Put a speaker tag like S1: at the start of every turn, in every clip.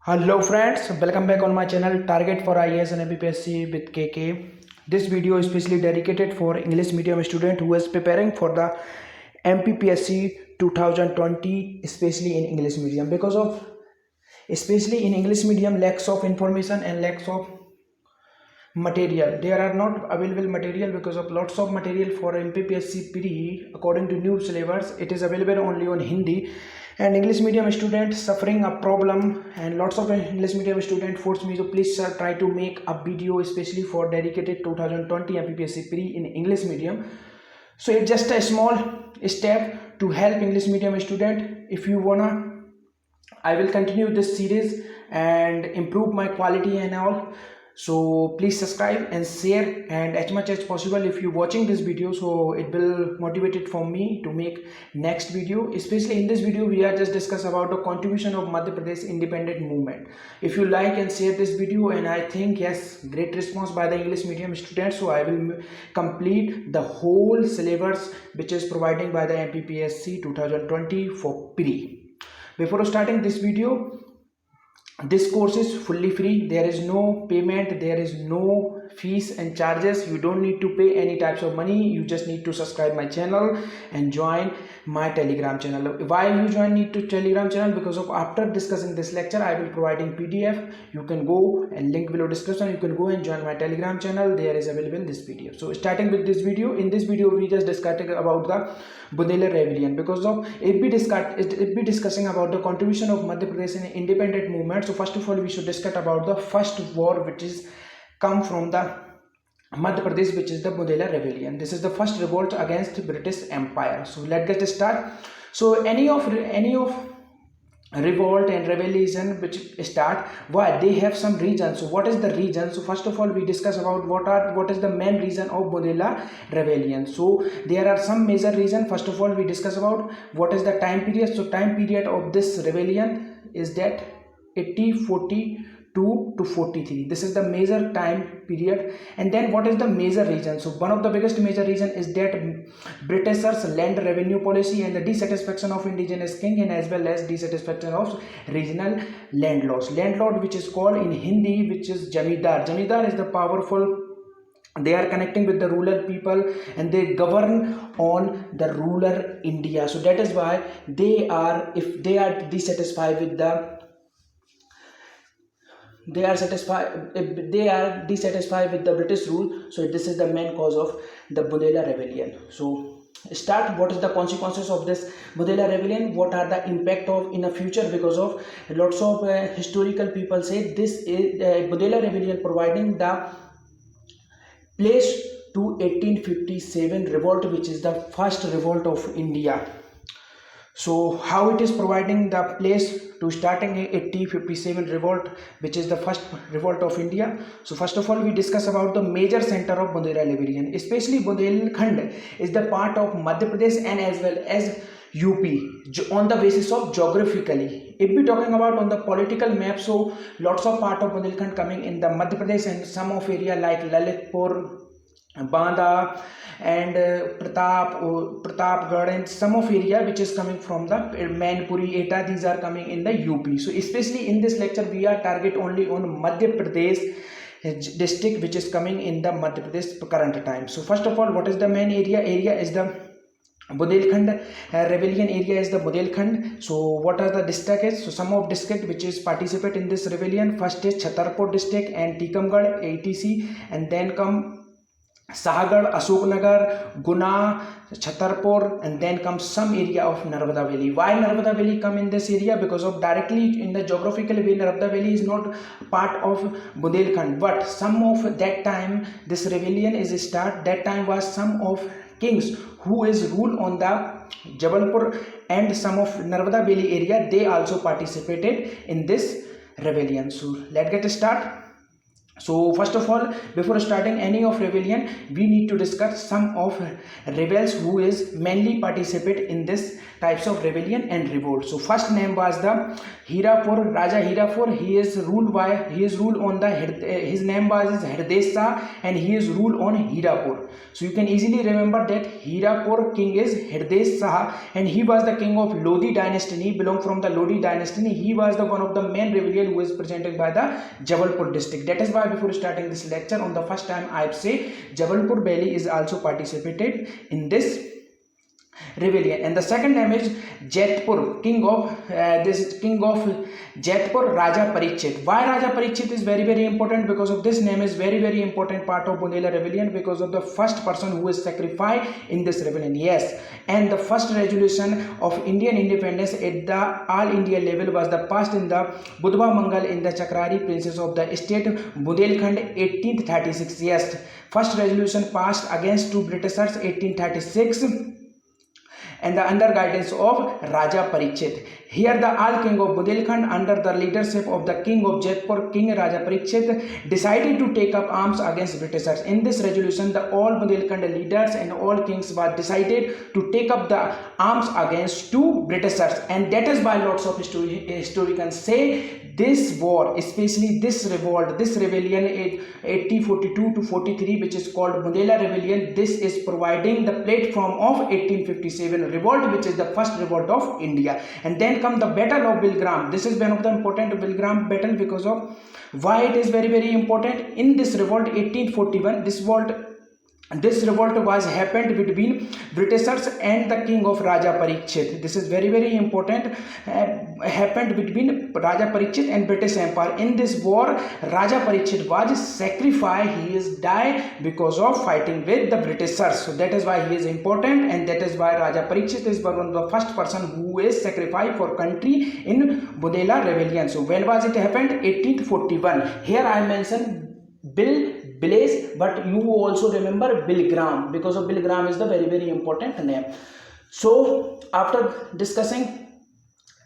S1: Hello friends, welcome back on my channel Target for IAS and MPpsc with KK. This video is specially dedicated for English medium student who is preparing for the MPpsc 2020, especially in English medium, because of especially in English medium lacks of information and lacks of material. There are not available material because of lots of material for MPpsc pre according to new syllabus. It is available only on Hindi, and English medium student suffering a problem, and lots of English medium student force me to please sir try to make a video especially for dedicated 2020 MPpsc pre in English medium. So it's just a small step to help English medium student. If you wanna, I will continue this series and improve my quality and all. So please subscribe and share, and as much as possible if you watching this video, so it will motivate it for me to make next video. Especially in this video we are just discuss about the contribution of Madhya Pradesh independent movement. If you like and share this video, and I think yes, great response by the English medium students, so I will complete the whole syllabus which is providing by the MPpsc 2020 for pre. Before starting this video, this course is fully free. There is no payment, there is no fees and charges. You don't need to pay any types of money. You just need to subscribe my channel and join my Telegram channel. Why you need to Telegram channel? Because of after discussing this lecture I will providing PDF. You can go and link below description. You can go and join my Telegram channel. There is available this PDF. So starting with this video, in this video we just discussing about the Bundela rebellion, because of it be discussing about the contribution of Madhya Pradesh in independent movement. So first of all we should discuss about the first war which is come from the Madhya Pradesh, which is the Bundela rebellion. This is the first revolt against British Empire. So let's get started. So any of revolt and rebellion which start, why they have some reason. So what is the reason? So first of all we discuss about what is the main reason of Bundela rebellion. So there are some major reason. First of all we discuss about what is the time period. So time period of this rebellion is that 1842 to 43. This is the major time period. And then what is the major reason? So one of the biggest major reason is that Britishers land revenue policy and the dissatisfaction of indigenous king, and as well as dissatisfaction of regional landlords. Landlord which is called in Hindi, which is Jamidar. Jamidar is the powerful, they are connecting with the rural people and they govern on the rural India. So that is why they are, if they are dissatisfied with the if they are dissatisfied with the British rule. So this is the main cause of the Bundela rebellion. So start, what is the consequences of this Bundela rebellion, what are the impact of in the future, because of lots of historical people say this is Bundela rebellion providing the place to 1857 revolt, which is the first revolt of India. So how it is providing the place to starting 1857 revolt, which is the first revolt of India. So first of all we discuss about the major center of Bundela rebellion. Especially Bundelkhand is the part of Madhya Pradesh and as well as UP on the basis of geographically. If we talking about on the political map, so lots of part of Bundelkhand coming in the Madhya Pradesh, and some of area like Lalitpur, Banda and Pratapgarh, and some of area which is coming from the Mainpuri, Eta, these are coming in the UP. So especially in this lecture we are target only on Madhya Pradesh district which is coming in the Madhya Pradesh current time. So first of all, what is the main area? Area is the Bundelkhand, rebellion area is the Bundelkhand. So what are the districts? So some of district which is participate in this rebellion. First is Chhatarpur district and Tikamgarh, ATC, and then come Shahgarh, Ashoknagar, Guna, Chhatarpur, and then comes some area of Narmada Valley. Why Narmada Valley come in this area? Because of directly in the geographical way Narmada Valley is not part of Bundelkhand, but some of that time this rebellion is start. That time was some of kings who is rule on the Jabalpur and some of Narmada Valley area, they also participated in this rebellion. So let's get start. So first of all, before starting any of rebellion, we need to discuss some of rebels who is mainly participate in this types of rebellion and revolt. So first name was the Hirapur, Raja Hirapur. He is ruled on the his name was Hirdesa, and he is ruled on Hirapur. So you can easily remember that Hirapur king is Hirdesa, and he was the king of Lodi dynasty. He belonged from the Lodi dynasty. He was the one of the main rebellion who is presented by the Jabalpur district. That is why before starting this lecture, on the first time I say Jabalpur Valley is also participated in this rebellion. And the second name is Jaitpur, king of Jaitpur, Raja Parikshit. Why Raja Parikshit is very important? Because of this name is very important part of Bundela rebellion, because of the first person who is sacrificed in this rebellion. Yes, and the first resolution of Indian independence at the all India level was the passed in the Budva Mangal in the Chakrari princes of the state Bundelkhand 1836. Yes, first resolution passed against two Britishers 1836, and the under guidance of Raja Parikshit. Here the all king of Bundelkhand under the leadership of the king of Jaipur, King Raja Parikshit, decided to take up arms against Britishers. In this resolution, the all Bundelkhand leaders and all kings were decided to take up the arms against two Britishers, and that is why lots of historians say this war, especially this revolt, this rebellion in 1842 to 43, which is called Bundela rebellion, this is providing the platform of 1857 revolt, which is the first revolt of India. And then come the Battle of Bilgram. This is one of the important Bilgram battle, because of why it is very important. In this revolt 1841, this revolt was happened between Britishers and the king of Raja Parikshit. This is very important. Happened between Raja Parikshit and British Empire. In this war, Raja Parikshit was sacrificed. He is died because of fighting with the Britishers. So that is why he is important, and that is why Raja Parikshit is one of the first person who is sacrificed for country in Bundela rebellion. So when was it happened? 1841. Here I mentioned Blaze, but you also remember Bilgram, because of Bilgram is the very important name. So after discussing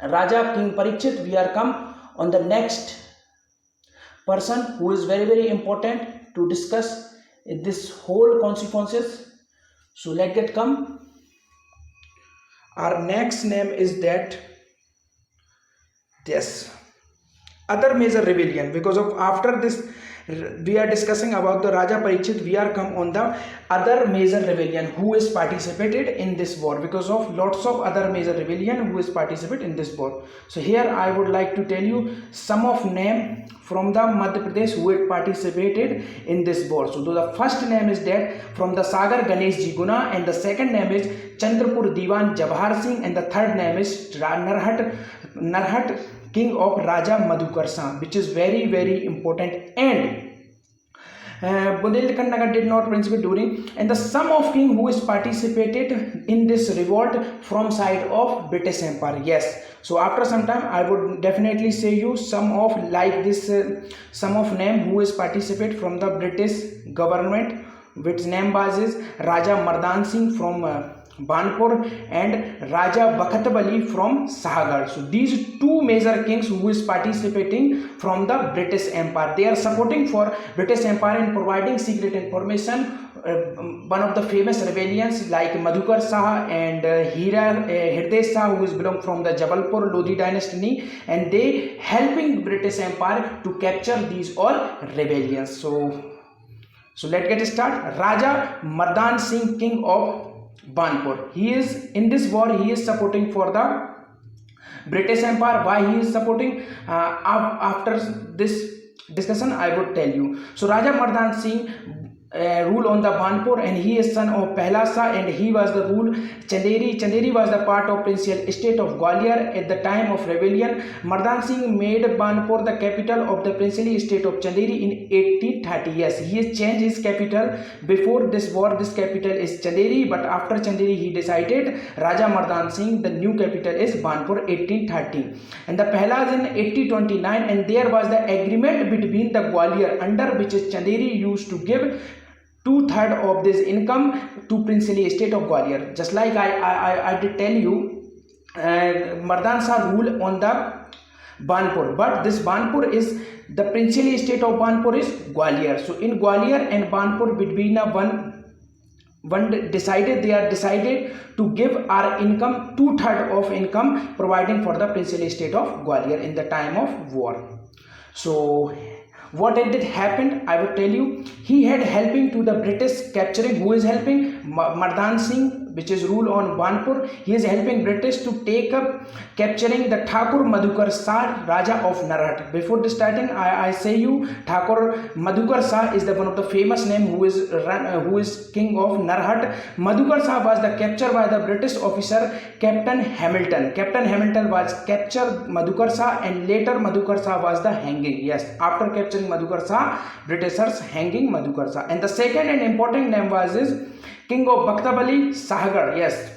S1: Raja King Parikshit, we are come on the next person who is very important to discuss this whole consequences. So let get come. Our next name is that yes, other major rebellion, because of after this we are discussing about the Raja Parikshit, we are come on the other major rebellion who is participated in this war, because of lots of other major rebellion who is participate in this war. So here I would like to tell you some of name from the Madhya Pradesh who had participated in this war. So the first name is that from the Shahgarh Ganesh Ji Guna, and the second name is Chandrapur Diwan Jabhar Singh, and the third name is Narhat king of Raja Madhukar Shah, which is very important. And Bundelkhand Nagar did not participate during, and the sum of king who is participated in this revolt from side of British Empire. Yes, so after some time I would definitely say you some of like this some of name who is participate from the British government, which name was is Raja Mardan Singh from Banpur and Raja Bakhtabali from Shahgarh. So these two major kings who is participating from the British Empire, they are supporting for British Empire in providing secret information. One of the famous rebellions like Madhukar Shah and Hirdesh Shah, who is belong from the Jabalpur Lodi dynasty, and they helping British Empire to capture these all rebellions. So let's get started. Raja Mardan Singh, king of Banpur, he is in this war, he is supporting for the British Empire. Why he is supporting? After this discussion I would tell you. So Raja Mardan Singh rule on the Banpur, and he is son of Pehla Shah, and he was the rule Chanderi. Chanderi was the part of provincial state of Gwalior at the time of rebellion. Mardan Singh made Banpur the capital of the princely state of Chanderi in 1830. Yes, he has changed his capital. Before this war, this capital is Chanderi, but after Chanderi he decided Raja Mardan Singh the new capital is Banpur 1830, and the Pehlas in 1829, and there was the agreement between the Gwalior, under which is Chanderi used to give 2/3 of this income to princely state of Gwalior. Just like I did tell you, Mardan Shah rule on the Banpur. But this Banpur is the princely estate of Banpur is Gwalior. So in Gwalior and Banpur between they are decided to give our income 2/3 of income providing for the princely estate of Gwalior in the time of war. So what did happen, I will tell you. He had helping to the British capturing. Who is helping? Mardan Singh, which is rule on Banpur. He is helping British to take up capturing the Thakur Madhukar Shah, Raja of Narhat. Before the starting, I say you, Thakur Madhukar Shah is the one of the famous name who is king of Narhat. Madhukar Shah was the captured by the British officer Captain Hamilton. Captain Hamilton was captured Madhukar Shah, and later Madhukar Shah was the hanging. Yes, after capturing Madhukar Shah, Britishers hanging Madhukar Shah. And the second and important name was King of Bakhtabali, Shahgarh. Yes,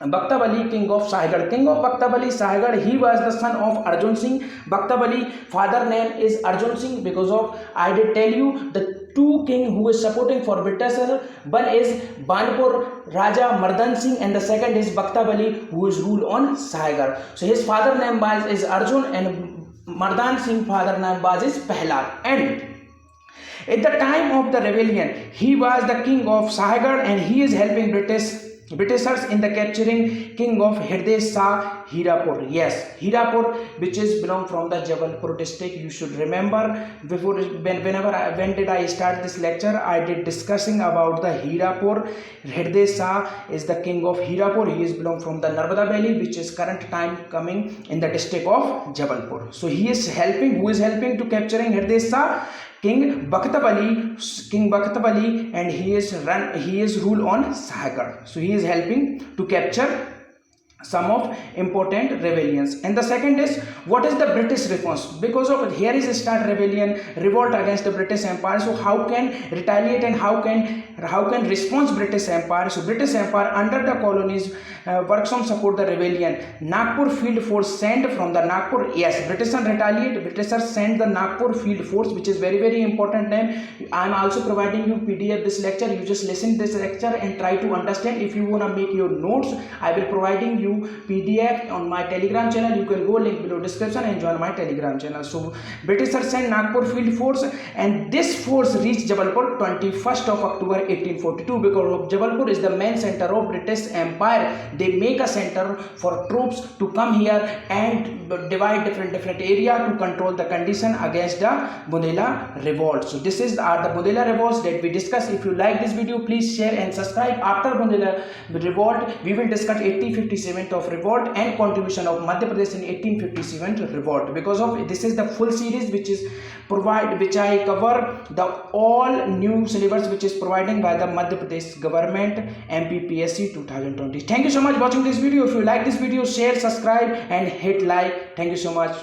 S1: Bakhtabali, king of Shahgarh. King of Bakhtabali, Shahgarh, he was the son of Arjun Singh. Bakhtabali, father name is Arjun Singh because of, I did tell you, the two king who is supporting for Britishers. One is Banpur Raja Mardan Singh and the second is Bakhtabali who is ruled on Shahgarh. So his father name is Arjun and Mardan Singh father name was Pehlad. And at the time of the rebellion, he was the king of Shahgarh and he is helping Britishers in the capturing king of Hirday Shah Hirapur. Yes, Hirapur, which is belong from the Jabalpur district. You should remember before when did I start this lecture? I did discussing about the Hirapur. Hirday Shah is the king of Hirapur. He is belong from the Narmada Valley, which is current time coming in the district of Jabalpur. So he is helping. Who is helping to capturing Hirday Shah? King Bakhtabali, and he is rule on Shahgarh. So he is helping to capture some of important rebellions. And the second is, what is the British response? Because of here is a start rebellion, revolt against the British Empire. So how can retaliate and how can respond British Empire? So British Empire under the colonies works on support the rebellion. Nagpur field force sent from the Nagpur. Yes, British retaliate. Britishers send the Nagpur field force, which is very important name. I am also providing you PDF this lecture. You just listen this lecture and try to understand. If you wanna make your notes, I will providing you PDF on my Telegram channel. You can go link below description and join my Telegram channel. So Britishers sent Nagpur field force and this force reached Jabalpur 21st of October 1842 because of Jabalpur is the main center of British Empire. They make a center for troops to come here and divide different area to control the condition against the Bundela revolt. So this is the Bundela revolts that we discuss. If you like this video, please share and subscribe. After Bundela revolt, we will discuss 1857 of revolt and contribution of Madhya Pradesh in 1857 revolt. Because of this is the full series which I cover the all new syllabus which is providing by the Madhya Pradesh government MPpsc 2020. Thank you so much for watching this video. If you like this video, share, subscribe and hit like. Thank you so much.